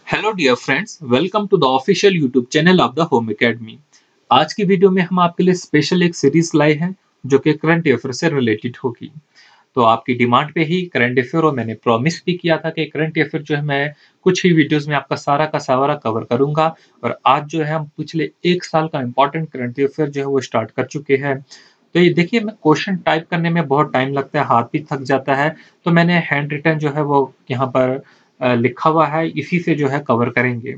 Hello dear friends, welcome to the official YouTube channel of the home academy. आज की video में हम आपके लिए स्पेशल एक सीरीज लाए हैं जो कि करंट अफेयर से रिलेटेड होगी। तो आपकी डिमांड पे ही करंट अफेयर, और मैंने प्रॉमिस भी किया था कि करंट अफेयर जो है मैं कुछ ही वीडियोस में आपका सारा का सारा कवर करूंगा। और आज जो है हम पिछले एक साल का इंपॉर्टेंट करंट अफेयर जो है वो स्टार्ट कर चुके हैं। तो ये देखिए, मैं क्वेश्चन टाइप करने में बहुत टाइम लगता है, हाथ भी थक जाता है। तो मैंने हैंड रिटन जो है वो यहाँ पर लिखा हुआ है, इसी से जो है कवर करेंगे।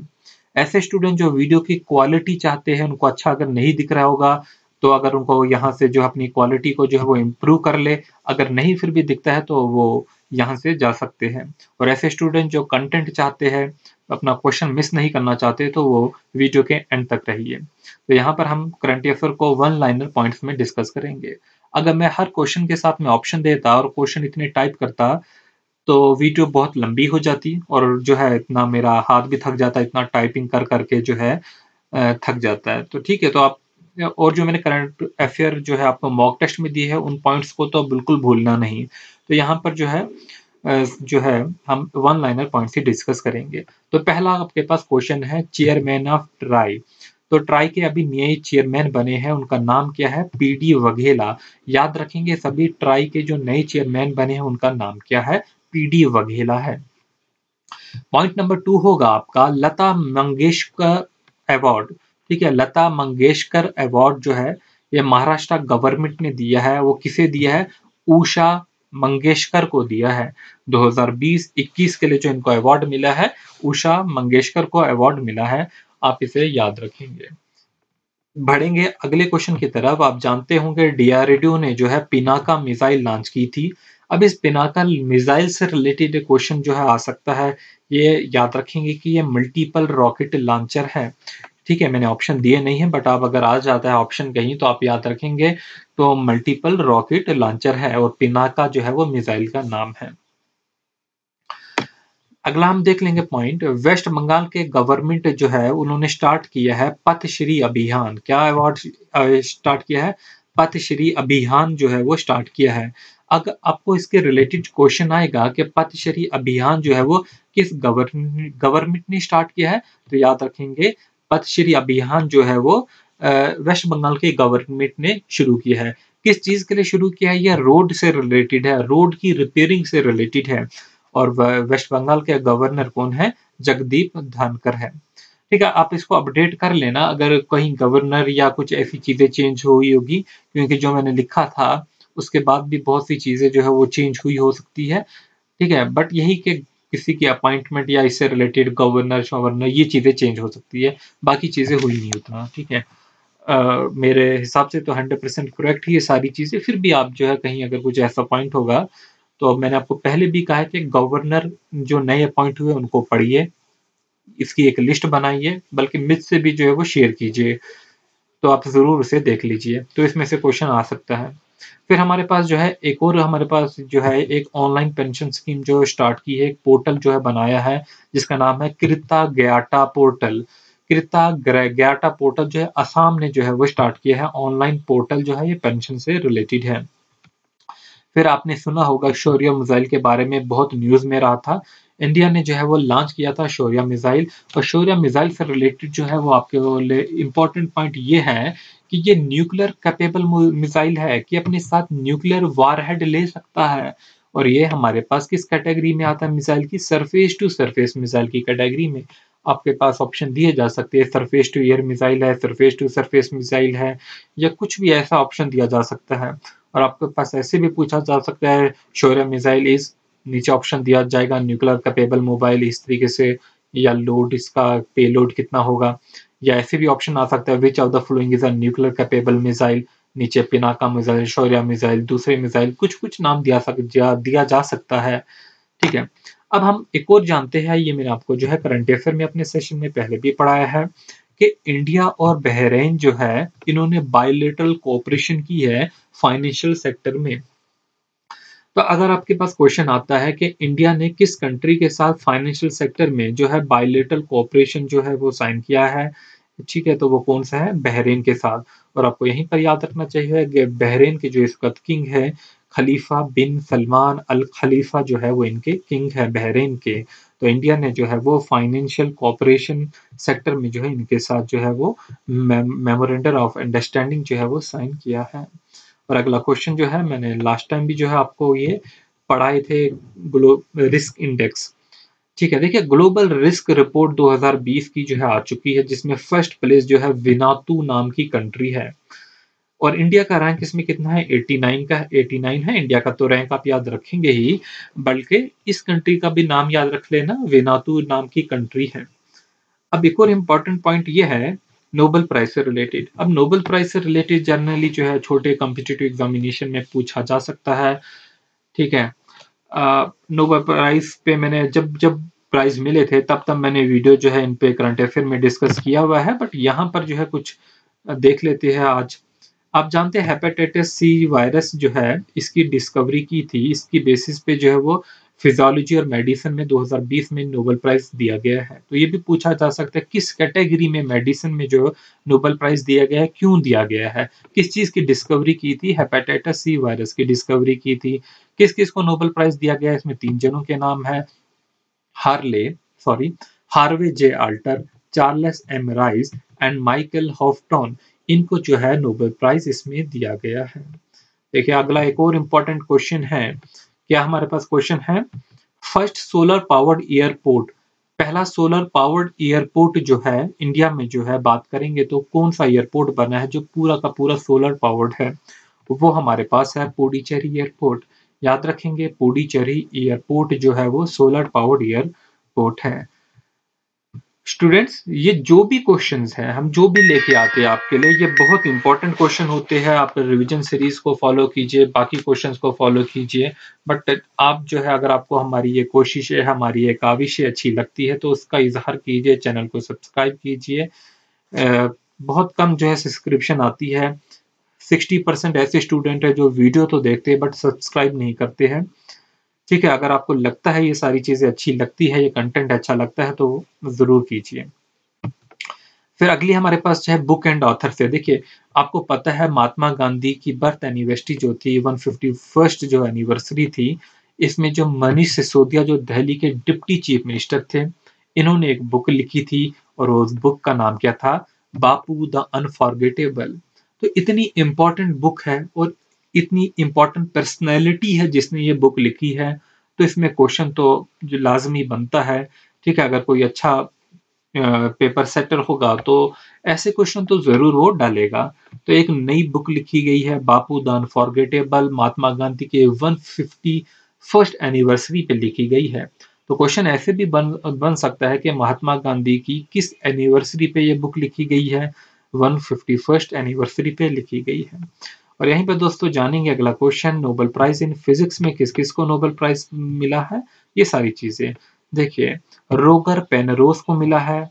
ऐसे स्टूडेंट जो वीडियो की क्वालिटी चाहते हैं, उनको अच्छा अगर नहीं दिख रहा होगा, तो अगर उनको यहाँ से जो अपनी क्वालिटी को जो है वो इम्प्रूव कर ले, अगर नहीं फिर भी दिखता है तो वो यहाँ से जा सकते हैं। और ऐसे स्टूडेंट जो कंटेंट चाहते हैं, अपना क्वेश्चन मिस नहीं करना चाहते, तो वो वीडियो के एंड तक रहिए। तो यहाँ पर हम करंट अफेयर को वन लाइनर पॉइंट्स में डिस्कस करेंगे। अगर मैं हर क्वेश्चन के साथ में ऑप्शन देता और क्वेश्चन इतने टाइप करता, तो वीडियो बहुत लंबी हो जाती और जो है इतना मेरा हाथ भी थक जाता है, इतना टाइपिंग कर करके जो है थक जाता है। तो ठीक है, तो आप और जो मैंने करंट अफेयर जो है आपको मॉक टेस्ट में दी है, उन पॉइंट्स को तो बिल्कुल भूलना नहीं। तो यहाँ पर जो है हम वन लाइनर पॉइंट्स ही डिस्कस करेंगे। तो पहला आपके पास क्वेश्चन है, चेयरमैन ऑफ ट्राई। तो ट्राई के अभी नए चेयरमैन बने हैं, उनका नाम क्या है? पीडी वघेला। याद रखेंगे सभी, ट्राई के जो नए चेयरमैन बने हैं उनका नाम क्या है? पीडी वघेला है। पॉइंट नंबर 2 होगा आपका लता मंगेशकर अवार्ड। ठीक है, लता मंगेशकर अवार्ड जो है ये महाराष्ट्र गवर्नमेंट ने दिया है। वो किसे दिया है? उषा मंगेशकर को दिया है। 2020-21 के लिए जो इनको अवार्ड मिला है, उषा मंगेशकर को अवार्ड मिला है। आप इसे याद रखेंगे। बढ़ेंगे अगले क्वेश्चन की तरफ। आप जानते होंगे डीआरडीओ ने जो है पिनाका मिसाइल लॉन्च की थी। अब इस पिनाका मिसाइल से रिलेटेड क्वेश्चन जो है आ सकता है। ये याद रखेंगे कि ये मल्टीपल रॉकेट लॉन्चर है। ठीक है, मैंने ऑप्शन दिए नहीं है, बट आप अगर आ जाता है ऑप्शन कहीं तो आप याद रखेंगे। तो मल्टीपल रॉकेट लॉन्चर है और पिनाका जो है वो मिसाइल का नाम है। अगला हम देख लेंगे पॉइंट, वेस्ट बंगाल के गवर्नमेंट जो है उन्होंने स्टार्ट किया है पथश्री अभियान। क्या अवार्ड स्टार्ट किया है? पथश्री अभियान जो है वो स्टार्ट किया है। अगर आपको इसके रिलेटेड क्वेश्चन आएगा कि पथश्री अभियान जो है वो किस गवर्नमेंट ने स्टार्ट किया है, तो याद रखेंगे पथश्री अभियान जो है वो वेस्ट बंगाल के गवर्नमेंट ने शुरू किया है। किस चीज के लिए शुरू किया है? यह रोड से रिलेटेड है, रोड की रिपेयरिंग से रिलेटेड है। और वेस्ट बंगाल के गवर्नर कौन है? जगदीप धनखड़ है। ठीक है, आप इसको अपडेट कर लेना अगर कहीं गवर्नर या कुछ ऐसी चीजें चेंज हुई होगी, क्योंकि जो मैंने लिखा था उसके बाद भी बहुत सी चीजें जो है वो चेंज हुई हो सकती है। ठीक है, बट यही कि किसी की अपॉइंटमेंट या इससे रिलेटेड गवर्नर शवर्नर ये चीजें चेंज हो सकती है, बाकी चीजें हुई नहीं उतना। ठीक है, मेरे हिसाब से तो 100% करेक्ट ही ये सारी चीजें। फिर भी आप जो है कहीं अगर कुछ ऐसा पॉइंट होगा, तो मैंने आपको पहले भी कहा है कि गवर्नर जो नए अपॉइंट हुए उनको पढ़िए, इसकी एक लिस्ट बनाइए, बल्कि मुझ से भी जो है वो शेयर कीजिए, तो आप ज़रूर उसे देख लीजिए। तो इसमें से क्वेश्चन आ सकता है। फिर हमारे पास जो है एक और हमारे पास जो है एक ऑनलाइन पेंशन स्कीम जो स्टार्ट की है, एक पोर्टल जो है बनाया है जिसका नाम है कृता ग्याटा पोर्टल। ग्याटा पोर्टल जो है असम ने जो है वो स्टार्ट किया है। ऑनलाइन पोर्टल जो है ये पेंशन से रिलेटेड है। फिर आपने सुना होगा शौर्य मिसाइल के बारे में, बहुत न्यूज़ में रहा था। इंडिया ने जो है वो लॉन्च किया था शौर्य मिसाइल। और शौर्य मिसाइल से रिलेटेड जो है वो आपके लिए इम्पोर्टेंट पॉइंट ये है कि ये न्यूक्लियर कैपेबल मिसाइल है कि अपने साथ न्यूक्लियर वारहेड ले सकता है। और ये हमारे पास किस कैटेगरी में आता है मिसाइल की? सरफेस टू सरफेस मिसाइल की कैटेगरी में। आपके पास ऑप्शन दिए जा सकते हैं, सरफेस टू एयर मिसाइल है, सरफेस टू सरफेस मिसाइल है, या कुछ भी ऐसा ऑप्शन दिया जा सकता है। और आपके पास ऐसे भी पूछा जा सकता है, शौर्य मिसाइल इज, नीचे ऑप्शन दिया जाएगा न्यूक्लियर कैपेबल मोबाइल इस तरीके से, या लोड इसका पेलोड कितना होगा। या ऐसे भी ऑप्शन आ सकता है, which of the following is a nuclear capable missile, नीचे पिनाका मिसाइल, शौर्य मिसाइल, दूसरे मिसाइल, कुछ कुछ नाम दिया जा सकता है। ठीक है, अब हम एक और जानते हैं, ये मैंने आपको जो है करंट अफेयर में अपने सेशन में पहले भी पढ़ाया है कि इंडिया और बहरीन जो है इन्होंने बायलैटरल कोऑपरेशन की है फाइनेंशियल सेक्टर में। तो अगर आपके पास क्वेश्चन आता है कि इंडिया ने किस कंट्री के साथ फाइनेंशियल सेक्टर में जो है बायलैटरल कोऑपरेशन जो है वो साइन किया है, ठीक है, तो वो कौन सा है? बहरीन के साथ। और आपको यहीं पर याद रखना चाहिए कि बहरीन के जो इस वक्त किंग है खलीफा बिन सलमान अल खलीफा जो है वो इनके किंग है बहरीन के। तो इंडिया ने जो है वो फाइनेंशियल कोऑपरेशन सेक्टर में जो है इनके साथ जो है वो मेमोरेंडम ऑफ अंडरस्टैंडिंग जो है वो साइन किया है। और अगला क्वेश्चन जो है मैंने लास्ट टाइम भी जो है आपको ये पढ़ाए थे, रिस्क इंडेक्स। ठीक है, देखिए ग्लोबल रिस्क रिपोर्ट 2020 की जो है आ चुकी है, जिसमें फर्स्ट प्लेस जो है विनातू नाम की कंट्री है। और इंडिया का रैंक इसमें कितना है, 89 का 89 है। इंडिया का तो रैंक आप याद रखेंगे ही, बल्कि इस कंट्री का भी नाम याद रख लेना, विनातू नाम की कंट्री है। अब एक और इम्पोर्टेंट पॉइंट ये है नोबेल प्राइज से रिलेटेड। अब नोबेल प्राइज से रिलेटेड जनरली जो है छोटे कॉम्पिटिटिव एग्जामिनेशन में पूछा जा सकता है। ठीक है, नोबेल प्राइज पे मैंने जब जब प्राइज मिले थे तब तब मैंने वीडियो जो है इन पे करंट अफेयर में डिस्कस किया हुआ है, बट यहाँ पर जो है कुछ देख लेते हैं आज। आप जानते हैं हेपेटाइटिस सी वायरस जो है इसकी डिस्कवरी की थी, इसकी बेसिस पे जो है वो फिजियोलॉजी और मेडिसिन में 2020 में नोबेल प्राइज दिया गया है। तो ये भी पूछा जा सकता है किस कैटेगरी में मेडिसिन में जो नोबेल प्राइज दिया गया है, क्यों दिया गया है, किस चीज की डिस्कवरी की थी, हेपेटाइटिस सी वायरस की डिस्कवरी की थी। किस किस को नोबेल प्राइज दिया गया है, इसमें 3 जनों के नाम है, Harley sorry Harvey J Alter, Charles M Rice and Michael Houghton. इनको जो है नोबेल प्राइज इसमें दिया गया है। देखिए अगला एक और इम्पोर्टेंट क्वेश्चन है, क्या हमारे पास क्वेश्चन है, फर्स्ट सोलर पावर्ड एयरपोर्ट, पहला सोलर पावर्ड एयरपोर्ट जो है इंडिया में जो है बात करेंगे तो कौन सा एयरपोर्ट बना है जो पूरा का पूरा सोलर पावर्ड है, वो हमारे पास है पुडुचेरी एयरपोर्ट। याद रखेंगे पुडुचेरी एयरपोर्ट जो है वो सोलर पावर्ड एयरपोर्ट है। स्टूडेंट्स ये जो भी क्वेश्चंस हैं हम जो भी लेके आते हैं आपके लिए, ये बहुत इंपॉर्टेंट क्वेश्चन होते हैं। आप रिवीजन सीरीज को फॉलो कीजिए, बाकी क्वेश्चंस को फॉलो कीजिए, बट आप जो है अगर आपको हमारी ये कोशिश है, हमारी ये काविशें अच्छी लगती है तो उसका इजहार कीजिए, चैनल को सब्सक्राइब कीजिए। बहुत कम जो है सब्सक्रिप्शन आती है, 60% ऐसे स्टूडेंट है जो वीडियो तो देखते हैं बट सब्सक्राइब नहीं करते हैं। ठीक है, अगर आपको लगता है ये सारी चीजें अच्छी लगती है, ये कंटेंट अच्छा लगता है तो जरूर कीजिए। फिर अगली हमारे पास जो है बुक एंड ऑथर से, देखिए आपको पता है महात्मा गांधी की बर्थ एनिवर्सरी जो थी 151st जो एनिवर्सरी थी, इसमें जो मनीष सिसोदिया जो दिल्ली के डिप्टी चीफ मिनिस्टर थे, इन्होंने एक बुक लिखी थी और उस बुक का नाम क्या था, बापू द अनफॉरगेटेबल। तो इतनी इंपॉर्टेंट बुक है और इतनी इंपॉर्टेंट पर्सनैलिटी है जिसने ये बुक लिखी है, तो इसमें क्वेश्चन तो जो लाजमी बनता है। ठीक है, अगर कोई अच्छा पेपर सेटर होगा तो ऐसे क्वेश्चन तो जरूर वो डालेगा। तो एक नई बुक लिखी गई है बापू द अनफॉरगेटेबल, महात्मा गांधी के 151st एनिवर्सरी पे लिखी गई है। तो क्वेश्चन ऐसे भी बन सकता है कि महात्मा गांधी की किस एनिवर्सरी पे ये बुक लिखी गई है, 151st एनिवर्सरी पे लिखी गई है। और यहीं पे दोस्तों जानेंगे अगला question, Nobel prize in physics में किस किस को नोबेल प्राइज मिला है, ये सारी चीजें। देखिए रोगर पेनरोज को मिला है,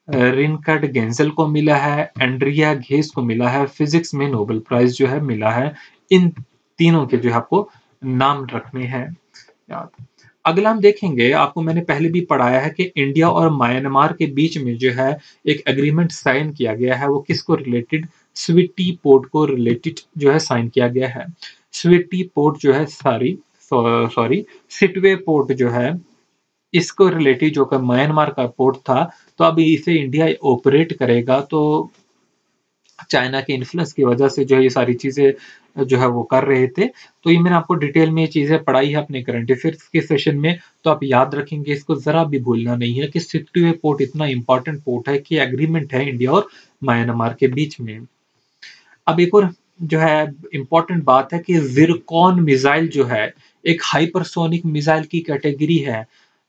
रिनकर्ड गेंजल को मिला है, एंड्रिया घेस को मिला है, फिजिक्स में नोबेल प्राइज जो है मिला है। इन तीनों के जो है आपको नाम रखने हैं याद। अगला हम देखेंगे, आपको मैंने पहले भी पढ़ाया है कि इंडिया और म्यांमार के बीच में जो है एक एग्रीमेंट साइन किया गया है, वो किसको रिलेटेड, स्वीटी पोर्ट को रिलेटेड जो है साइन किया गया है। स्वीटी पोर्ट जो है सॉरी सिटवे पोर्ट जो है इसको रिलेटेड जो कि म्यांमार का पोर्ट था, तो अब इसे इंडिया ऑपरेट करेगा। तो चाइना के इन्फ्लुएंस की वजह से जो है ये सारी चीजें जो है वो कर रहे थे। तो ये मैंने आपको डिटेल में ये चीजें पढ़ाई है अपने करंट अफेयर्स के सेशन में, तो आप याद रखेंगे, इसको जरा भी भूलना नहीं है कि सिटवे पोर्ट इतना इंपॉर्टेंट पोर्ट है कि एग्रीमेंट है इंडिया और म्यांमार के बीच में। अब एक और जो है इंपॉर्टेंट बात है कि जिरकॉन मिसाइल जो है एक हाइपरसोनिक मिसाइल की कैटेगरी है।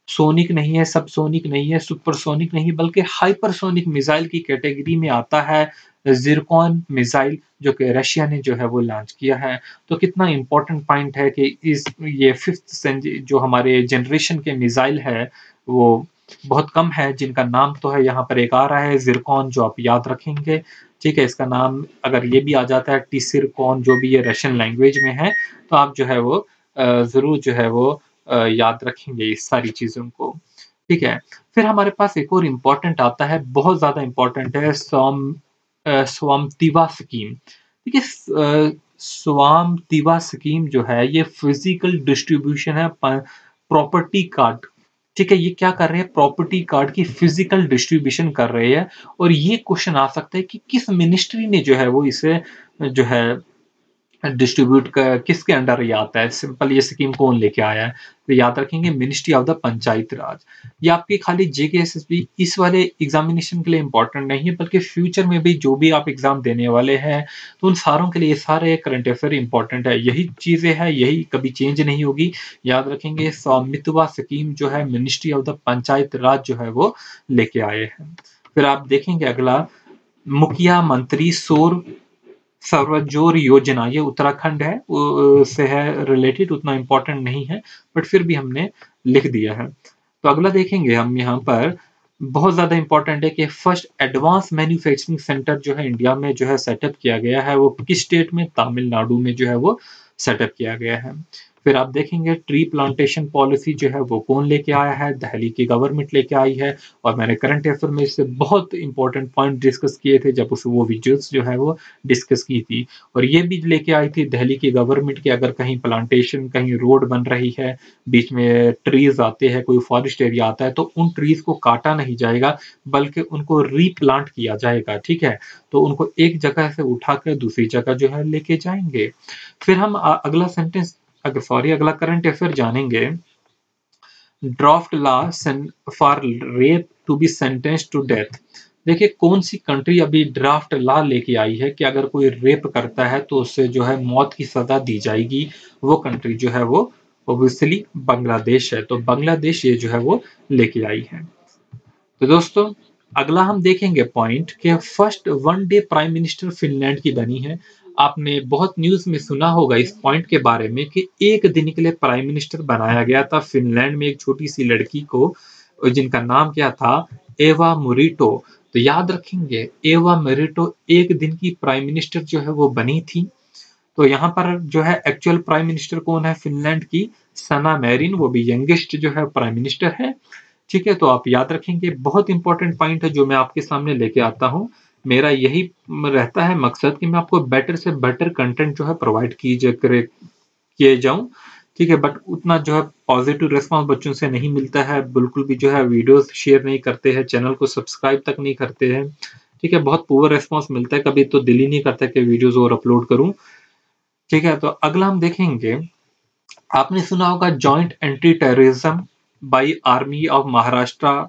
सोनिक नहीं है, सब सोनिक नहीं है, सुपरसोनिक नहीं, बल्कि हाइपरसोनिक मिसाइल की कैटेगरी में आता है जिरकॉन मिसाइल, जो कि रशिया ने जो है वो लॉन्च किया है। तो कितना इंपॉर्टेंट पॉइंट है कि इस ये फिफ्थ जो हमारे जनरेशन के मिसाइल है वो बहुत कम है, जिनका नाम तो है यहाँ पर एक आ रहा है जिरकॉन, जो आप याद रखेंगे। ठीक है, इसका नाम अगर ये भी आ जाता है टिसिरकॉन, जो भी ये रशियन लैंग्वेज में है, तो आप जो है वो जरूर जो है वो याद रखेंगे इस सारी चीजों को। ठीक है, फिर हमारे पास एक और इम्पोर्टेंट आता है, बहुत ज्यादा इम्पोर्टेंट है, स्वामतिवा स्कीम। ठीक है, स्वामित्व स्कीम जो है ये फिजिकल डिस्ट्रीब्यूशन है प्रॉपर्टी कार्ड। ठीक है, ये क्या कर रहे हैं, प्रॉपर्टी कार्ड की फिजिकल डिस्ट्रीब्यूशन कर रहे हैं। और ये क्वेश्चन आ सकता है कि किस मिनिस्ट्री ने जो है वो इसे जो है डिस्ट्रीब्यूट किसके अंडर ये आता है, सिंपल ये स्कीम कौन लेके आया है। तो याद रखेंगे मिनिस्ट्री ऑफ द पंचायत राज। ये आपके खाली जेके एसएसबी इस वाले एग्जामिनेशन के लिए इंपॉर्टेंट नहीं है, बल्कि फ्यूचर में भी जो भी आप एग्जाम देने वाले हैं तो उन सारों के लिए सारे करंट अफेयर इंपॉर्टेंट है। यही चीजें हैं, यही कभी चेंज नहीं होगी। याद रखेंगे स्वामित्व स्कीम जो है मिनिस्ट्री ऑफ द पंचायत राज जो है वो लेके आए हैं। फिर आप देखेंगे अगला, मुखिया मंत्री सौर सर्वजोर योजना, ये उत्तराखंड है से है रिलेटेड, उतना इम्पोर्टेंट नहीं है बट फिर भी हमने लिख दिया है। तो अगला देखेंगे हम यहाँ पर, बहुत ज्यादा इंपॉर्टेंट है कि फर्स्ट एडवांस मैन्युफैक्चरिंग सेंटर जो है इंडिया में जो है सेटअप किया गया है, वो किस स्टेट में, तमिलनाडु में जो है वो सेटअप किया गया है। फिर आप देखेंगे ट्री प्लांटेशन पॉलिसी जो है वो कौन लेके आया है, दिल्ली की गवर्नमेंट लेके आई है। और मैंने करंट अफेयर में इससे बहुत इंपॉर्टेंट पॉइंट डिस्कस किए थे जब उस वो वीडियोस जो है वो डिस्कस की थी। और ये भी लेके आई थी दिल्ली की गवर्नमेंट की, अगर कहीं प्लांटेशन, कहीं रोड बन रही है, बीच में ट्रीज आते हैं, कोई फॉरेस्ट एरिया आता है, तो उन ट्रीज को काटा नहीं जाएगा बल्कि उनको रीप्लांट किया जाएगा। ठीक है, तो उनको एक जगह से उठाकर दूसरी जगह जो है लेके जाएंगे। फिर हम अगला सेंटेंस, अगला करंट अफेयर जानेंगे। Draft law for rape to be sentence to death. देखिए कौन सी कंट्री अभी ड्राफ्ट लॉ लेके आई है कि अगर कोई रेप करता है तो उससे जो है मौत की सजा दी जाएगी। वो कंट्री जो है वो ऑब्वियसली बांग्लादेश है। तो बांग्लादेश ये जो है वो लेके आई है। तो दोस्तों अगला हम देखेंगे पॉइंट कि first one day prime minister Finland की बनी है। आपने बहुत न्यूज में सुना होगा इस पॉइंट के बारे में कि एक दिन के लिए प्राइम मिनिस्टर बनाया गया था फिनलैंड में एक छोटी सी लड़की को, जिनका नाम क्या था, एवा मोरिटो। तो याद रखेंगे एवा मोरिटो एक दिन की प्राइम मिनिस्टर जो है वो बनी थी। तो यहाँ पर जो है एक्चुअल प्राइम मिनिस्टर कौन है फिनलैंड की, सना मैरिन, वो भी यंगेस्ट जो है प्राइम मिनिस्टर है। ठीक है, तो आप याद रखेंगे, बहुत इंपॉर्टेंट पॉइंट है जो मैं आपके सामने लेके आता हूँ। मेरा यही रहता है मकसद कि मैं आपको बेटर से बेटर कंटेंट जो है प्रोवाइड किए जाऊं। ठीक है, बट उतना जो है पॉजिटिव रिस्पॉन्स बच्चों से नहीं मिलता है, बिल्कुल भी जो है वीडियोस शेयर नहीं करते हैं, चैनल को सब्सक्राइब तक नहीं करते हैं। ठीक है, बहुत पुअर रिस्पॉन्स मिलता है, कभी तो दिल ही नहीं करता कि वीडियोस और अपलोड करूं। ठीक है, तो अगला हम देखेंगे, आपने सुना होगा joint anti terrorism by army of Maharashtra.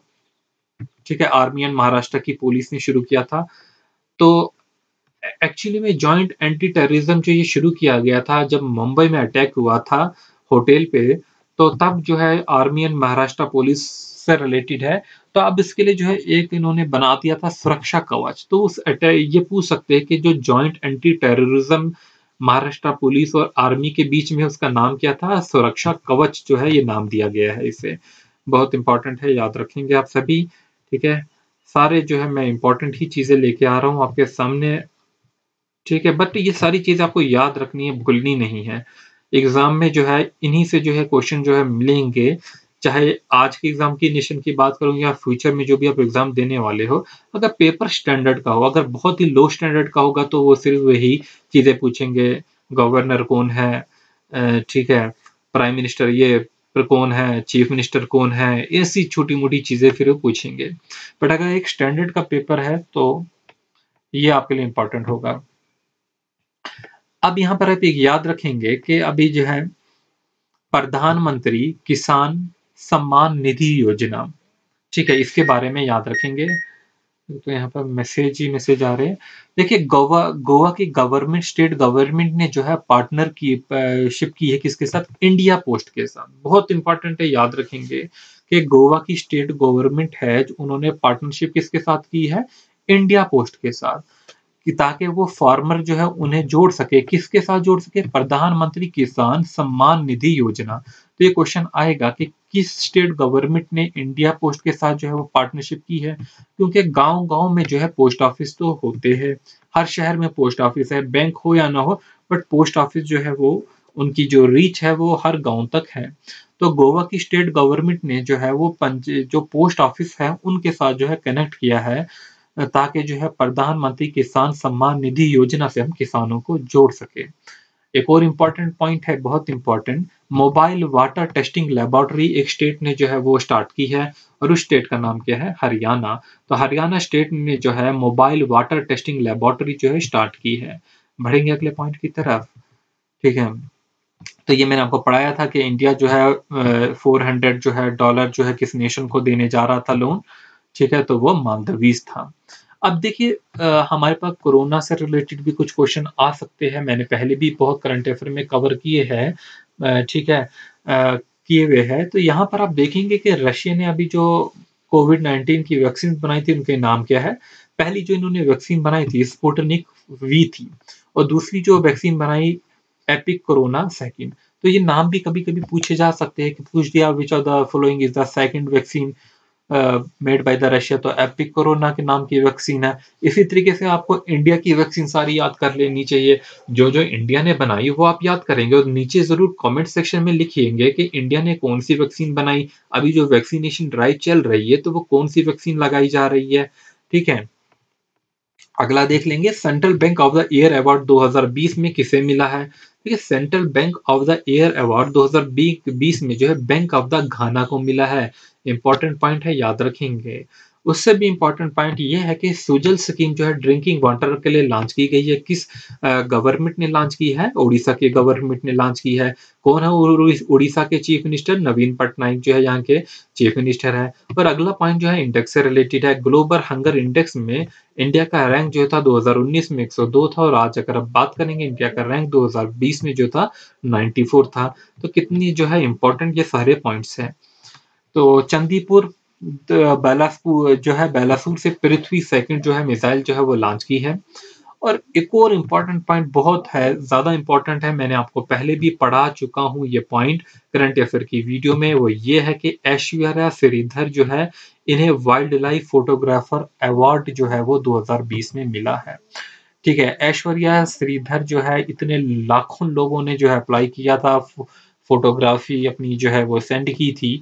ठीक है, आर्मी एंड महाराष्ट्र की पुलिस ने शुरू किया था। तो एक्चुअली में जॉइंट एंटी टेररिज्म जो ये शुरू किया गया था जब मुंबई में अटैक हुआ था होटल पे, तो तब जो है आर्मी एंड महाराष्ट्र पुलिस से रिलेटेड है। तो अब इसके लिए जो है एक इन्होंने बना दिया था सुरक्षा कवच। तो उस ये पूछ सकते हैं कि जो joint anti terrorism Maharashtra police और आर्मी के बीच में उसका नाम क्या था, सुरक्षा कवच जो है ये नाम दिया गया है इसे। बहुत इंपॉर्टेंट है, याद रखेंगे आप सभी। ठीक है, सारे जो है मैं इंपॉर्टेंट ही चीजें लेके आ रहा हूँ आपके सामने। ठीक है, बट ये सारी चीज़ आपको याद रखनी है, भूलनी नहीं है। एग्ज़ाम में जो है इन्हीं से जो है क्वेश्चन जो है मिलेंगे, चाहे आज के एग्ज़ाम की नेशन की बात करूँ या फ्यूचर में जो भी आप एग्ज़ाम देने वाले हो। अगर पेपर स्टैंडर्ड का हो, अगर बहुत ही लो स्टैंडर्ड का होगा तो वो सिर्फ़ वही चीज़ें पूछेंगे, गवर्नर कौन है, ठीक है, प्राइम मिनिस्टर ये कौन है, चीफ मिनिस्टर कौन है, ऐसी छोटी-मोटी चीज़ें फिर वो पूछेंगे। बट अगर एक स्टैंडर्ड का पेपर है तो ये आपके लिए इम्पोर्टेंट होगा। अब यहाँ पर आप एक याद रखेंगे कि अभी जो है प्रधानमंत्री किसान सम्मान निधि योजना, ठीक है, इसके बारे में याद रखेंगे। तो यहाँ पर मैसेज ही मैसेज आ रहे हैं। देखिए गोवा गोवा की गवर्नमेंट, स्टेट गवर्नमेंट ने जो है पार्टनर की शिप की है किसके साथ, इंडिया पोस्ट के साथ। बहुत इंपॉर्टेंट है, याद रखेंगे कि गोवा की स्टेट गवर्नमेंट है, उन्होंने पार्टनरशिप किसके साथ की है, इंडिया पोस्ट के साथ, कि ताकि वो फार्मर जो है उन्हें जोड़ सके, किसके साथ जोड़ सके, प्रधानमंत्री किसान सम्मान निधि योजना। तो ये क्वेश्चन आएगा कि किस स्टेट गवर्नमेंट ने इंडिया पोस्ट के साथ जो है वो पार्टनरशिप की है। क्योंकि गांव गांव में जो है पोस्ट ऑफिस तो होते हैं, हर शहर में पोस्ट ऑफिस है, बैंक हो या ना हो, बट पोस्ट ऑफिस जो है वो उनकी जो रीच है वो हर गांव तक है। तो गोवा की स्टेट गवर्नमेंट ने जो है वो जो पोस्ट ऑफिस है उनके साथ जो है कनेक्ट किया है, ताकि जो है प्रधानमंत्री किसान सम्मान निधि योजना से हम किसानों को जोड़ सके। एक और इम्पोर्टेंट पॉइंट है, बहुत important, mobile water testing laboratory एक स्टेट ने जो है वो स्टार्ट की है, और उस स्टेट का नाम क्या है? हरियाणा। तो हरियाणा स्टेट ने जो है मोबाइल वाटर टेस्टिंग लेबोरेटरी जो है स्टार्ट की है। बढ़ेंगे अगले पॉइंट की तरफ। ठीक है, तो ये मैंने आपको पढ़ाया था कि इंडिया जो है 400 जो है डॉलर जो है किस नेशन को देने जा रहा था लोन। ठीक है, तो वो मालदीव्स था। अब देखिए हमारे पास कोरोना से रिलेटेड भी कुछ क्वेश्चन आ सकते हैं। मैंने पहले भी बहुत करंट अफेयर में कवर किए हैं। ठीक है, किए हुए हैं। तो यहाँ पर आप देखेंगे कि रशिया ने अभी जो कोविड-19 की वैक्सीन बनाई थी, उनके नाम क्या है? पहली जो इन्होंने वैक्सीन बनाई थी स्पुतनिक वी थी, और दूसरी जो वैक्सीन बनाई एपिक कोरोना सेकंड। तो ये नाम भी कभी-कभी पूछे जा सकते हैं कि पूछ दिया which of the following is the second vaccine made by the Russia, तो एपिक कोरोना के नाम की वैक्सीन है। इसी तरीके से आपको इंडिया की वैक्सीन सारी याद कर लेनी चाहिए। जो जो इंडिया ने बनाई वो आप याद करेंगे, और नीचे जरूर कमेंट सेक्शन में लिखिएंगे कि इंडिया ने कौन सी वैक्सीन बनाई, अभी जो वैक्सीनेशन ड्राइव चल रही है तो वो कौन सी वैक्सीन लगाई जा रही है। ठीक है, अगला देख लेंगे, central bank of the year award 2020 में किसे मिला है? ठीक है, central bank of the year award 2020 में जो है बैंक ऑफ द घाना को मिला है। इंपॉर्टेंट पॉइंट है, याद रखेंगे। उससे भी इंपॉर्टेंट पॉइंट ये है कि सुजल स्कीम जो है ड्रिंकिंग वाटर के लिए लॉन्च की गई है। किस गवर्नमेंट ने लॉन्च की है? उड़ीसा की गवर्नमेंट ने लॉन्च की है। कौन है उड़ीसा के चीफ मिनिस्टर? नवीन पटनायक जो है यहाँ के चीफ मिनिस्टर है। और अगला पॉइंट जो है इंडेक्स से रिलेटेड है। ग्लोबल हंगर इंडेक्स में इंडिया का रैंक जो था 2019 में 102 था, और आज अगर आप बात करेंगे इंडिया का रैंक 2020 में जो था 94 था। तो कितनी जो है इंपॉर्टेंट ये सारे पॉइंट्स हैं। तो चंदीपुर बेलासपुर जो है बेलासूर से पृथ्वी सेकंड जो है मिसाइल जो है वो लॉन्च की है। और एक और इम्पॉर्टेंट पॉइंट बहुत है, ज़्यादा इम्पॉर्टेंट है, मैंने आपको पहले भी पढ़ा चुका हूँ ये पॉइंट करंट अफेयर की वीडियो में। वो ये है कि ऐश्वर्या श्रीधर जो है, इन्हें वाइल्ड लाइफ फोटोग्राफर अवार्ड जो है वो 2020 में मिला है। ठीक है, ऐश्वर्या श्रीधर जो है, इतने लाखों लोगों ने जो है अप्लाई किया था, फोटोग्राफी अपनी जो है वो सेंड की थी।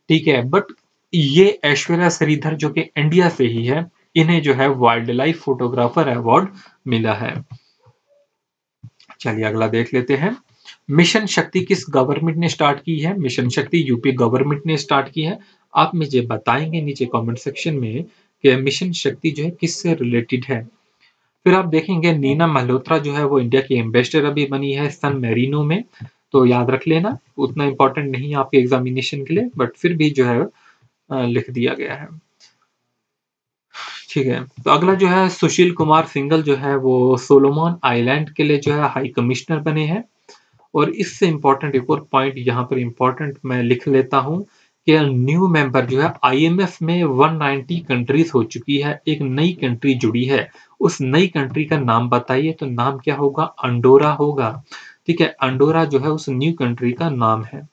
ठीक है, बट ये ऐश्वर्या श्रीधर जो कि इंडिया से ही है, इन्हें जो है वाइल्ड लाइफ फोटोग्राफर अवार्ड मिला है। चलिए अगला देख लेते हैं। मिशन शक्ति किस गवर्नमेंट ने स्टार्ट की है? मिशन शक्ति यूपी गवर्नमेंट ने स्टार्ट की है। आप मुझे बताएंगे नीचे कमेंट सेक्शन में कि मिशन शक्ति जो है किससे रिलेटेड है। फिर आप देखेंगे नीना मल्होत्रा जो है वो इंडिया की एम्बेसडर अभी बनी है सन मैरिनो में। तो याद रख लेना, उतना इंपॉर्टेंट नहीं है आपके एग्जामिनेशन के लिए, बट फिर भी जो है लिख दिया गया है। ठीक है, तो अगला जो है सुशील कुमार सिंघल जो है वो सोलोमन आइलैंड के लिए जो है हाई कमिश्नर बने हैं। और इससे इंपॉर्टेंट एक और पॉइंट यहाँ पर इंपॉर्टेंट मैं लिख लेता हूँ कि न्यू मेंबर जो है आईएमएफ में 190 कंट्रीज हो चुकी है, एक नई कंट्री जुड़ी है। उस नई कंट्री का नाम बताइए, तो नाम क्या होगा? अंडोरा होगा। ठीक है, अंडोरा जो है उस न्यू कंट्री का नाम है।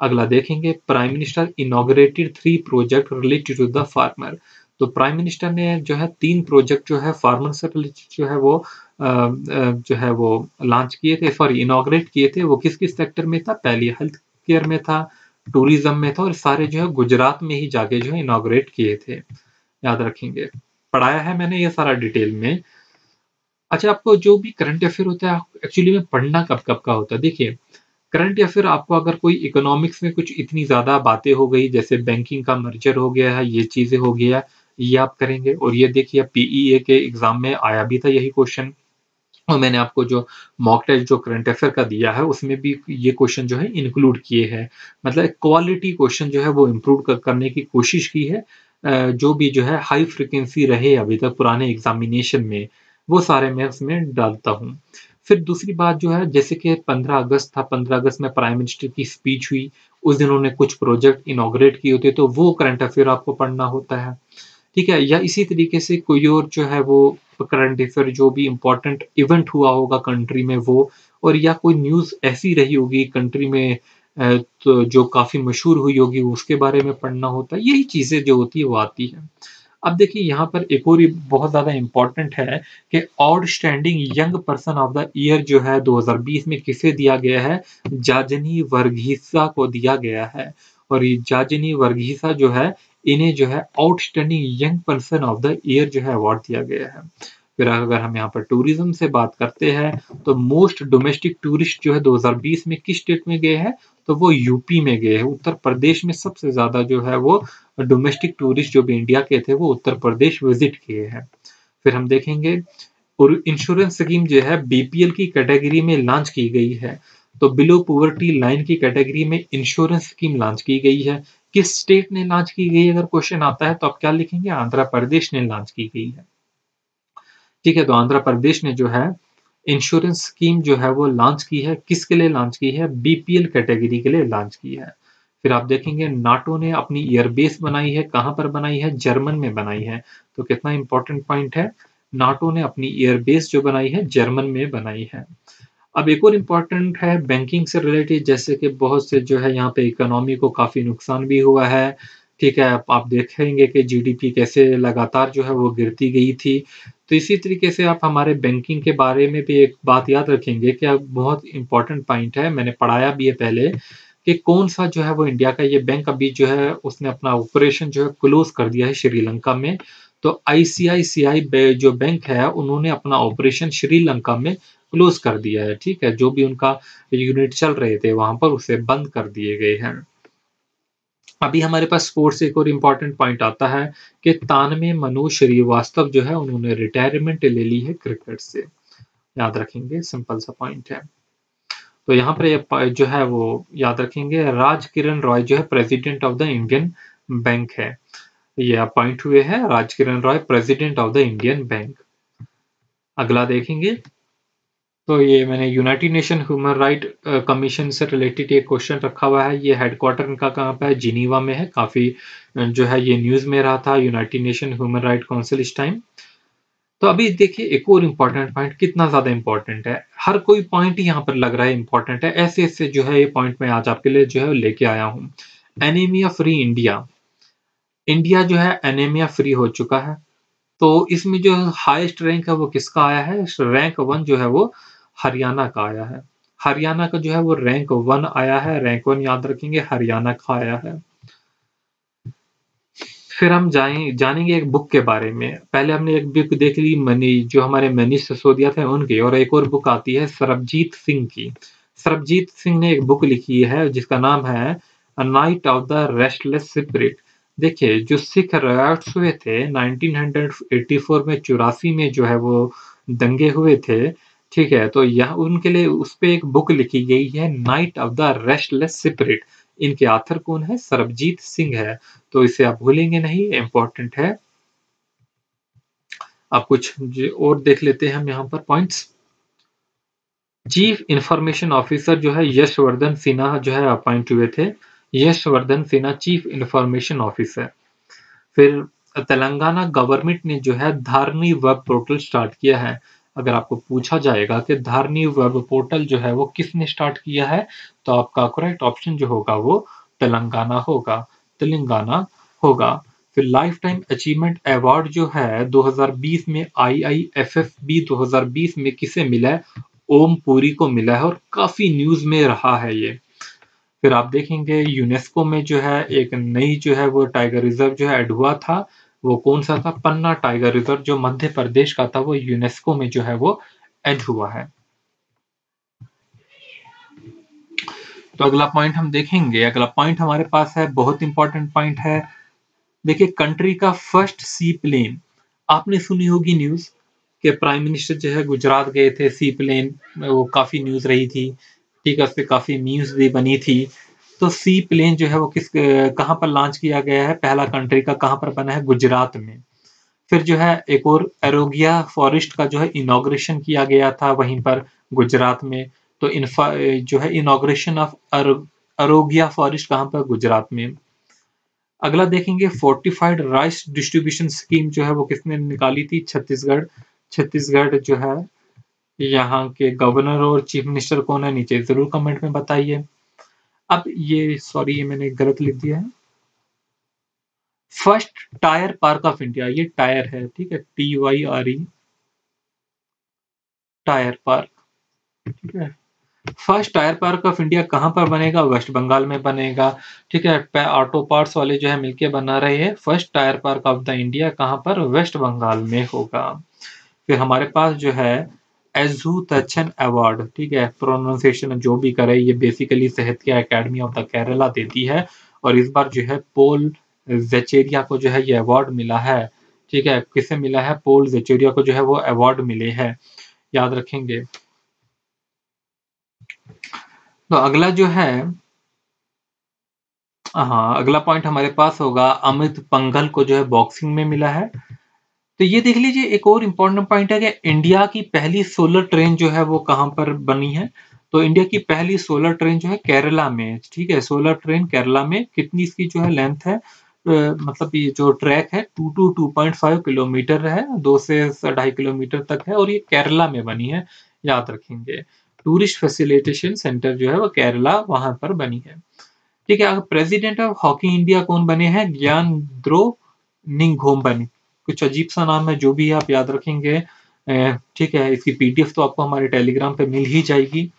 अगला देखेंगे, prime minister inaugurated 3 project related to the farmer. तो प्राइम मिनिस्टर ने जो है 3 प्रोजेक्ट जो है फार्मर से रिलेटेड जो है वो जो है वो लॉन्च किए थे, सॉरी इनॉग्रेट किए थे। वो किस किस सेक्टर में था? पहली हेल्थ केयर में था, टूरिज्म में था, और सारे जो है गुजरात में ही जाके जो है इनॉग्रेट किए थे। याद रखेंगे, पढ़ाया है मैंने ये सारा डिटेल में। अच्छा, आपको जो भी करंट अफेयर होता है एक्चुअली में पढ़ना कब कब का होता है? देखिए, करंट या फिर आपको अगर कोई इकोनॉमिक्स में कुछ इतनी ज़्यादा बातें हो गई, जैसे बैंकिंग का मर्जर हो गया है, ये चीज़ें हो गया, ये आप करेंगे। और ये देखिए पीईए के एग्ज़ाम में आया भी था यही क्वेश्चन, और मैंने आपको जो मॉक टेस्ट जो करंट अफेयर का दिया है उसमें भी ये क्वेश्चन जो है इंक्लूड किए हैं। मतलब क्वालिटी क्वेश्चन जो है वो इम्प्रूव करने की कोशिश की है। जो भी जो है हाई फ्रिक्वेंसी रहे अभी तक पुराने एग्जामिनेशन में, वो सारे मैं उसमें डालता हूँ। फिर दूसरी बात जो है, जैसे कि 15 अगस्त था, 15 अगस्त में प्राइम मिनिस्टर की स्पीच हुई, उस दिन उन्होंने कुछ प्रोजेक्ट इनॉग्रेट किए होते, तो वो करंट अफेयर आपको पढ़ना होता है। ठीक है, या इसी तरीके से कोई और जो है वो करंट अफेयर जो भी इम्पोर्टेंट इवेंट हुआ होगा कंट्री में वो, और या कोई न्यूज़ ऐसी रही होगी कंट्री में तो जो काफ़ी मशहूर हुई होगी, उसके बारे में पढ़ना होता है। यही चीज़ें जो होती है वो आती है। अब देखिए यहाँ पर एक और बहुत ज़्यादा इम्पोर्टेंट है कि outstanding young person of the year जो है 2020 में किसे दिया गया है? जाजनी वर्गीसा को दिया गया है। और ये जाजनी वर्गीसा जो है, इन्हें जो है outstanding young person of the year जो है अवार्ड दिया गया है। फिर अगर हम यहाँ पर टूरिज्म से बात करते हैं तो मोस्ट डोमेस्टिक टूरिस्ट जो है 2020 में किस स्टेट में गए हैं, तो वो यूपी में गए हैं। उत्तर प्रदेश में सबसे ज्यादा जो है वो डोमेस्टिक टूरिस्ट जो भी इंडिया के थे वो उत्तर प्रदेश विजिट किए हैं। फिर हम देखेंगे और इंश्योरेंस स्कीम जो है बीपीएल की कैटेगरी में लॉन्च की गई है। तो बिलो पॉवर्टी लाइन की कैटेगरी में इंश्योरेंस स्कीम लॉन्च की गई है। किस स्टेट ने लॉन्च की गई, अगर क्वेश्चन आता है तो आप क्या लिखेंगे, आंध्र प्रदेश ने लॉन्च की गई है। ठीक है, तो आंध्र प्रदेश ने जो है इंश्योरेंस स्कीम जो है वो लॉन्च की है। किसके लिए लॉन्च की है, बीपीएल कैटेगरी के लिए लॉन्च की है। फिर आप देखेंगे नाटो ने अपनी एयरबेस बनाई है, कहां पर बनाई है, जर्मन में बनाई है। तो कितना इंपॉर्टेंट पॉइंट है, नाटो ने अपनी एयरबेस जो बनाई है जर्मन में बनाई है। अब एक और इम्पोर्टेंट है बैंकिंग से रिलेटेड, जैसे कि बहुत से जो है यहाँ पे इकोनॉमी को काफ़ी नुकसान भी हुआ है। ठीक है, आप देखेंगे कि जीडीपी कैसे लगातार जो है वो गिरती गई थी। तो इसी तरीके से आप हमारे बैंकिंग के बारे में भी एक बात याद रखेंगे कि अब बहुत इम्पोर्टेंट पॉइंट है, मैंने पढ़ाया भी है पहले, कि कौन-सा जो है वो इंडिया का ये बैंक अभी जो है उसने अपना ऑपरेशन जो है क्लोज़ कर दिया है श्रीलंका में। तो आईसीआईसीआई जो बैंक है उन्होंने अपना ऑपरेशन श्रीलंका में क्लोज कर दिया है। ठीक है, जो भी उनका यूनिट चल रहे थे वहां पर उसे बंद कर दिए गए हैं। अभी हमारे पास स्पोर्ट्स एक और इम्पोर्टेंट पॉइंट आता है कि तानमे मनोज श्रीवास्तव जो है उन्होंने रिटायरमेंट ले ली है क्रिकेट से। याद रखेंगे, सिंपल सा पॉइंट है। तो यहाँ पर जो है वो याद रखेंगे, राज किरण रॉय जो है president of the Indian Bank है। ये अपॉइंट हुए हैं Raj Kiran Roy president of the Indian Bank. अगला देखेंगे तो ये मैंने United Nation Human Right Commission से रिलेटेड ये क्वेश्चन रखा हुआ है। ये हेडक्वार्टर इनका कहाँ पे है, जिनीवा में है। काफी जो है ये न्यूज में रहा था, United Nation Human right council इस टाइम। तो अभी देखिए एक और इम्पोर्टेंट पॉइंट, कितना ज्यादा इम्पोर्टेंट है, हर कोई पॉइंट ही यहाँ पर लग रहा है इम्पोर्टेंट है। ऐसे ऐसे जो है ये पॉइंट मैं आज आपके लिए जो है लेके आया हूँ। एनीमिया फ्री इंडिया, इंडिया जो है एनीमिया फ्री हो चुका है। तो इसमें जो हाईएस्ट रैंक है वो किसका आया है, रैंक 1 जो है वो हरियाणा का आया है। हरियाणा का जो है वो रैंक 1 आया है, रैंक 1 याद रखेंगे हरियाणा का आया है। फिर हम जानेंगे एक बुक के बारे में। पहले हमने एक बुक देख ली मनी, जो हमारे मनीष सिसोदिया थे उनकी, और एक और बुक आती है सरबजीत सिंह की। सरबजीत सिंह ने एक बुक लिखी है जिसका नाम है a night of the restless spirit. देखिए जो सिख राइट्स हुए थे 1984 में, 84 में जो है वो दंगे हुए थे। ठीक है, तो यह उनके लिए उस पे एक बुक लिखी गई है night of the restless spirit. इनके ऑथर कौन है, सरबजीत सिंह है। तो इसे आप भूलेंगे नहीं, इम्पोर्टेंट है। आप कुछ और देख लेते हैं हम यहाँ पर पॉइंट्स। चीफ इंफॉर्मेशन ऑफिसर जो है यशवर्धन सिन्हा जो है अपॉइंट हुए थे। Yashvardhan Sinha chief information officer. फिर तेलंगाना गवर्नमेंट ने जो है धारनी वेब पोर्टल स्टार्ट किया है। अगर आपको पूछा जाएगा कि धारनी वेब पोर्टल जो है वो किसने स्टार्ट किया है, तो आपका करेक्ट ऑप्शन जो होगा वो तेलंगाना होगा, तेलंगाना होगा। फिर लाइफ टाइम अचीवमेंट अवार्ड जो है 2020 में IIFFB 2020 में किसे मिला है, ओम पुरी को मिला है, और काफी न्यूज में रहा है ये। फिर आप देखेंगे यूनेस्को में जो है एक नई जो है वो टाइगर रिजर्व जो है ऐड हुआ था। वो कौन सा था, पन्ना टाइगर रिजर्व जो मध्य प्रदेश का था, वो यूनेस्को में जो है वो ऐड हुआ है। तो अगला पॉइंट हम देखेंगे, अगला पॉइंट हमारे पास है, बहुत इंपॉर्टेंट पॉइंट है। देखिए कंट्री का फर्स्ट सी प्लेन, आपने सुनी होगी न्यूज कि प्राइम मिनिस्टर जो है गुजरात गए थे सी प्लेन में, वो काफी न्यूज रही थी। ठीक है, उस पर काफी मीम्स भी बनी थी। तो सी प्लेन जो है वो कहाँ पर लॉन्च किया गया है, पहला कंट्री का कहाँ पर बना है, गुजरात में। फिर जो है एक और एरोगिया फॉरेस्ट का जो है इनॉग्रेशन किया गया था वहीं पर गुजरात में। तो जो है इनॉग्रेशन ऑफ अरोगिया फॉरेस्ट कहाँ पर, गुजरात में। अगला देखेंगे फोर्टिफाइड राइस डिस्ट्रीब्यूशन स्कीम जो है वो किसने निकाली थी, छत्तीसगढ़। छत्तीसगढ़ जो है, यहाँ के गवर्नर और चीफ मिनिस्टर कौन है, नीचे जरूर कमेंट में बताइए। अब ये सॉरी ये मैंने गलत लिख दिया है। First tier park of India, ये टायर है, ठीक है, TYRE, टायर पार्क। ठीक है, first tier park of India कहाँ पर बनेगा, वेस्ट बंगाल में बनेगा। ठीक है, ऑटो पार्ट्स वाले जो है मिलके बना रहे हैं। First tier park of the India कहाँ पर, वेस्ट बंगाल में होगा। फिर हमारे पास जो है एजुतचन अवार्ड, ठीक है, प्रोनाउंसिएशन जो भी करे, ये बेसिकली साहित्य अकेडमी ऑफ द केरला देती है, और इस बार जो है पोल ज़ेचेरिया को जो है ये अवार्ड मिला है, ठीक है, किसे मिला है, पोल ज़ेचेरिया को जो है वो अवार्ड मिले हैं, याद रखेंगे। तो अगला जो है, हाँ, अगला पॉइंट हमारे पास होगा अमित पंघल को जो है बॉक्सिंग में मिला है। तो ये देख लीजिए, एक और इम्पोर्टेंट पॉइंट है कि इंडिया की पहली सोलर ट्रेन जो है वो कहाँ पर बनी है। तो इंडिया की पहली सोलर ट्रेन जो है केरला में, ठीक है, सोलर ट्रेन केरला में। कितनी इसकी जो है लेंथ है, मतलब ये जो ट्रैक है 2 to 2.5 किलोमीटर है, 2 से 2.5 किलोमीटर तक है, और ये केरला में बनी है, याद रखेंगे। टूरिस्ट फैसिलिटेशन सेंटर जो है वो केरला वहां पर बनी है, ठीक है। प्रेसिडेंट ऑफ हॉकी इंडिया कौन बने हैं, ज्ञानद्रो निंगोम्बन। कुछ अजीब सा नाम है, जो भी है आप याद रखेंगे, ठीक है। इसकी पीडीएफ तो आपको हमारे टेलीग्राम पे मिल ही जाएगी।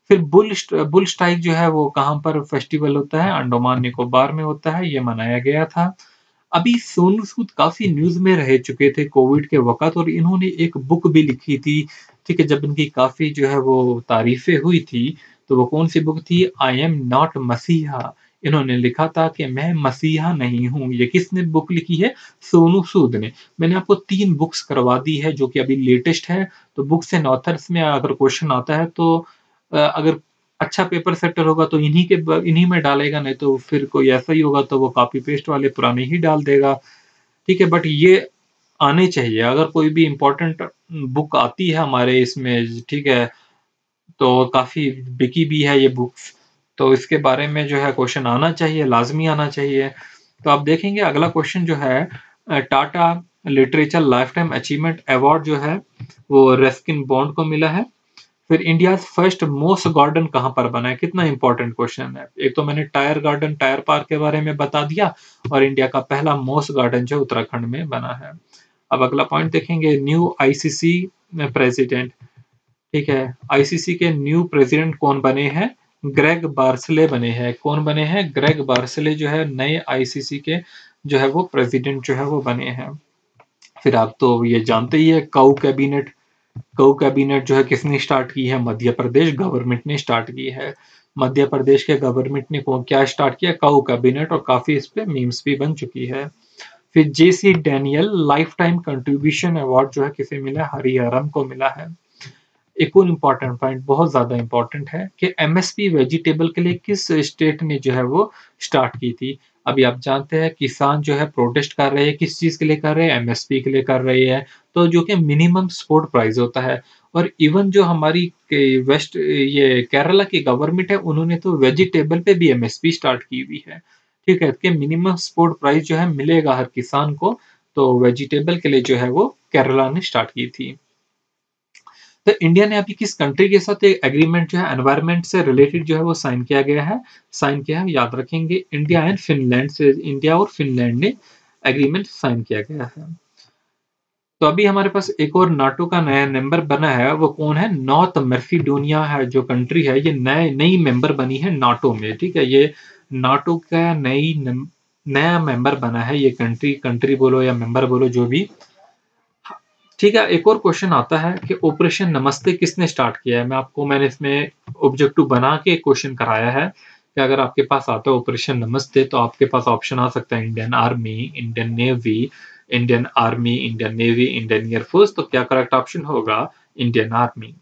फिर बुल स्ट्राइक जो है वो कहाँ पर फेस्टिवल होता है, अंडमान निकोबार में होता है, ये मनाया गया था। अभी सोनू सूद काफी न्यूज में रह चुके थे कोविड के वक्त, और इन्होंने एक बुक भी लिखी थी, ठीक है, जब इनकी काफी जो है वो तारीफें हुई थी। तो वो कौन सी बुक थी, आई एम नॉट मसीहा। इन्होंने लिखा था कि मैं मसीहा नहीं हूँ। ये किसने बुक लिखी है, सोनू सूद ने। मैंने आपको 3 बुक्स करवा दी है जो कि अभी लेटेस्ट है। तो बुक्स एंड ऑथर्स में अगर क्वेश्चन आता है तो अगर अच्छा पेपर सेटर होगा तो इन्हीं में डालेगा, नहीं तो फिर कोई ऐसा ही होगा तो वो कॉपी पेस्ट वाले पुराने ही डाल देगा, ठीक है। बट ये आने चाहिए, अगर कोई भी इम्पोर्टेंट बुक आती है हमारे इसमें, ठीक है, तो काफी बिकी भी है ये बुक्स, तो इसके बारे में जो है क्वेश्चन आना चाहिए, लाजमी आना चाहिए। तो आप देखेंगे अगला क्वेश्चन जो है, Tata literature life time achievement award जो है वो रस्किन बॉन्ड को मिला है। फिर इंडिया फर्स्ट मोस्ट गार्डन कहाँ पर बना है, कितना इंपॉर्टेंट क्वेश्चन है। एक तो मैंने टायर गार्डन, टायर पार्क के बारे में बता दिया, और इंडिया का पहला मोस्ट गार्डन जो उत्तराखंड में बना है। अब अगला पॉइंट देखेंगे, न्यू आईसीसी प्रेसिडेंट, ठीक है। आईसीसी के न्यू प्रेसिडेंट कौन बने हैं, ग्रेग बार्सले बने हैं। कौन बने हैं, ग्रेग बार्सले जो है नए आईसीसी के जो है वो प्रेसिडेंट जो है वो बने हैं। फिर आप तो ये जानते ही है, काउ कैबिनेट। काउ कैबिनेट जो है किसने स्टार्ट की है, मध्य प्रदेश गवर्नमेंट ने स्टार्ट की है। मध्य प्रदेश के गवर्नमेंट ने क्या स्टार्ट किया, काउ कैबिनेट, और काफी इस पे मीम्स भी बन चुकी है। फिर JC Daniel lifetime contribution award जो है किसे मिला है, हरिहरन को मिला है। एक और इम्पॉर्टेंट पॉइंट, बहुत ज्यादा इम्पोर्टेंट है, कि एमएसपी वेजिटेबल के लिए किस स्टेट ने जो है वो स्टार्ट की थी। अभी आप जानते हैं किसान जो है प्रोटेस्ट कर रहे हैं, किस चीज के लिए कर रहे हैं, एमएसपी के लिए कर रहे हैं, तो जो कि मिनिमम सपोर्ट प्राइस होता है। और इवन जो हमारी वेस्ट ये केरला की गवर्नमेंट है, उन्होंने तो वेजिटेबल पे भी एमएसपी स्टार्ट की हुई है, ठीक है, कि मिनिमम सपोर्ट प्राइस जो है मिलेगा हर किसान को। तो वेजिटेबल के लिए जो है वो केरला ने स्टार्ट की थी। तो इंडिया ने अभी किस कंट्री के साथ एक एग्रीमेंट जो है एनवायरनमेंट से रिलेटेड जो है वो साइन किया गया है, साइन किया है, याद रखेंगे, इंडिया एंड फिनलैंड से, इंडिया और फिनलैंड ने एग्रीमेंट साइन किया गया है। तो अभी हमारे पास एक और नाटो का नया मेंबर बना है, वो कौन है, नॉर्थ मैसेडोनिया है जो कंट्री है, ये नई मेंबर बनी है नाटो में, ठीक है। ये नाटो का नया मेंबर बना है, ये कंट्री, कंट्री बोलो या मेंबर बोलो जो भी, ठीक है। एक और क्वेश्चन आता है कि ऑपरेशन नमस्ते किसने स्टार्ट किया है। मैंने इसमें ऑब्जेक्टिव बना के क्वेश्चन कराया है कि अगर आपके पास आता है ऑपरेशन नमस्ते, तो आपके पास ऑप्शन आ सकता है Indian army, Indian navy, Indian army, Indian navy, Indian air force. तो क्या करेक्ट ऑप्शन होगा, इंडियन आर्मी।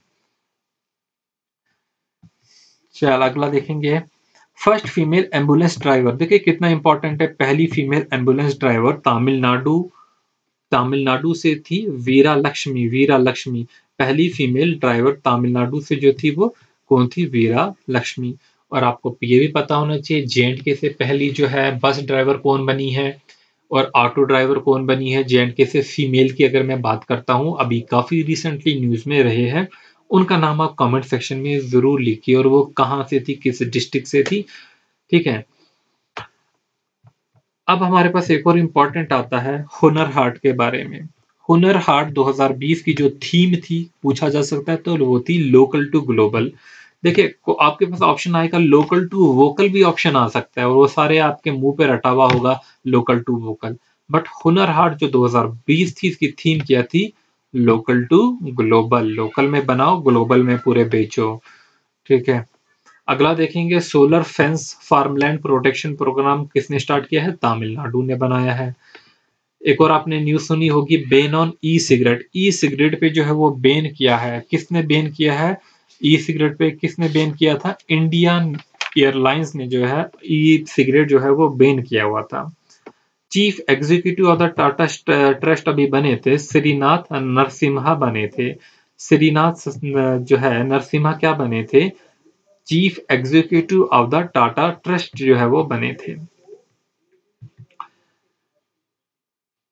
चल अगला देखेंगे, फर्स्ट फीमेल एम्बुलेंस ड्राइवर, देखिए कितना इंपॉर्टेंट है। पहली female ambulance driver Tamil Nadu, Tamil Nadu से थी, वीरा लक्ष्मी, वीरा लक्ष्मी। पहली फीमेल ड्राइवर तमिलनाडु से जो थी वो कौन थी, वीरा लक्ष्मी। और आपको ये भी पता होना चाहिए जेएंडके से पहली जो है बस ड्राइवर कौन बनी है, और ऑटो ड्राइवर कौन बनी है जेएंडके से फीमेल की। अगर मैं बात करता हूँ, अभी काफी रिसेंटली न्यूज में रहे हैं, उनका नाम आप कमेंट सेक्शन में जरूर लिखिए, और वो कहाँ से थी, किस डिस्ट्रिक्ट से थी, ठीक है। अब हमारे पास एक और इम्पोर्टेंट आता है हुनर हाट के बारे में। हुनर हाट 2020 की जो थीम थी, पूछा जा सकता है, तो वो थी लोकल टू ग्लोबल। देखिए आपके पास ऑप्शन आएगा लोकल टू वोकल भी ऑप्शन आ सकता है, और वो सारे आपके मुंह पे रटा हुआ होगा local to vocal. But Hunar Haat जो 2020 थी, इसकी थीम क्या थी, लोकल टू ग्लोबल, लोकल में बनाओ, ग्लोबल में पूरे बेचो। ठीक है। अगला देखेंगे, solar fence farmland protection program किसने स्टार्ट किया है? तमिलनाडु ने बनाया है। एक और आपने न्यूज़ सुनी होगी, ban on e cigarette. E cigarette पे जो है वो बैन किया है। किसने बैन किया है? ई सिगरेट पे किसने बैन किया था? इंडियन एयरलाइंस ने जो है ई सिगरेट जो है वो बैन किया हुआ था। Chief executive of the Tata trust अभी बने थे, श्रीनाथ नरसिम्हा बने थे। श्रीनाथ जो है नरसिम्हा क्या बने थे? Chief executive of the Tata trust जो है वो बने थे।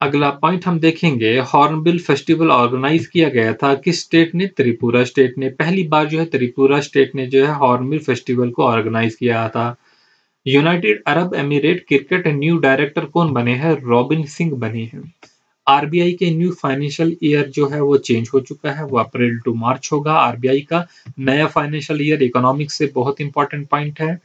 अगला पॉइंट हम देखेंगे, हॉर्नबिल फेस्टिवल ऑर्गेनाइज किया गया था किस स्टेट ने? त्रिपुरा स्टेट ने। पहली बार जो है त्रिपुरा स्टेट ने जो है हॉर्नबिल फेस्टिवल को ऑर्गेनाइज किया था। United Arab emirate cricket new director कौन बने हैं? रॉबिन सिंह बने हैं। आरबीआई के न्यू फाइनेंशियल ईयर जो है वो चेंज हो चुका है, वो अप्रैल टू मार्च होगा। आरबीआई का नया फाइनेंशियल ईयर इकोनॉमिक्स से बहुत इंपॉर्टेंट पॉइंट है।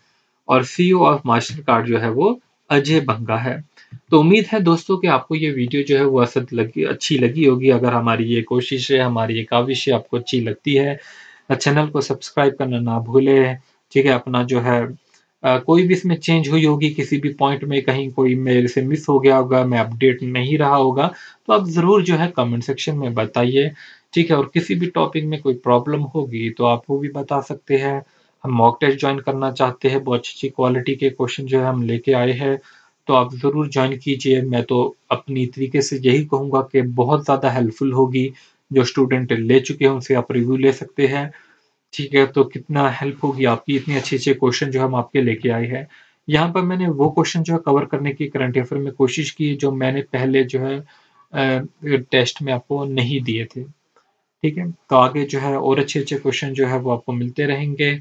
और सीईओ ऑफ मास्टर कार्ड जो है वो अजय बंगा है। तो उम्मीद है दोस्तों कि आपको ये वीडियो जो है वो अच्छी लगी होगी। अगर हमारी ये कोशिश है, हमारी ये काविश है आपको अच्छी लगती है, चैनल को सब्सक्राइब करना ना भूले। ठीक है। अपना जो है कोई भी इसमें चेंज हुई होगी, किसी भी पॉइंट में कहीं कोई मेरे से मिस हो गया होगा, मैं अपडेट नहीं रहा होगा, तो आप ज़रूर जो है कमेंट सेक्शन में बताइए। ठीक है। और किसी भी टॉपिक में कोई प्रॉब्लम होगी तो आप वो भी बता सकते हैं। हम मॉक टेस्ट ज्वाइन करना चाहते हैं, बहुत अच्छी क्वालिटी के क्वेश्चन जो है हम लेके आए हैं, तो आप ज़रूर ज्वाइन कीजिए। मैं तो अपनी तरीके से यही कहूँगा कि बहुत ज़्यादा हेल्पफुल होगी। जो स्टूडेंट ले चुके हैं उनसे आप रिव्यू ले सकते हैं। ठीक है। तो कितना हेल्प होगी आपकी, इतने अच्छे-अच्छे क्वेश्चन जो हम आपके लेके आए हैं। यहाँ पर मैंने वो क्वेश्चन जो है कवर करने की करंट अफेयर में कोशिश की जो मैंने पहले जो है टेस्ट में आपको नहीं दिए थे। ठीक है। तो आगे जो है और अच्छे-अच्छे क्वेश्चन जो है वो आपको मिलते रहेंगे।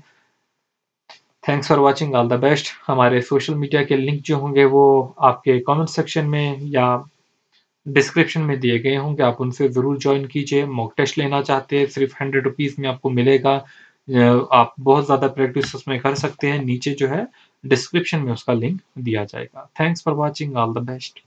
Thanks for watching, all the best. हमारे सोशल मीडिया के लिंक जो होंगे वो आपके कमेंट सेक्शन में या डिस्क्रिप्शन में दिए गए होंगे, आप उनसे ज़रूर ज्वाइन कीजिए। मॉक टेस्ट लेना चाहते हैं सिर्फ 100 रुपीज़ में आपको मिलेगा। आप बहुत ज़्यादा प्रैक्टिस उसमें कर सकते हैं। नीचे जो है डिस्क्रिप्शन में उसका लिंक दिया जाएगा। Thanks for watching, all the best.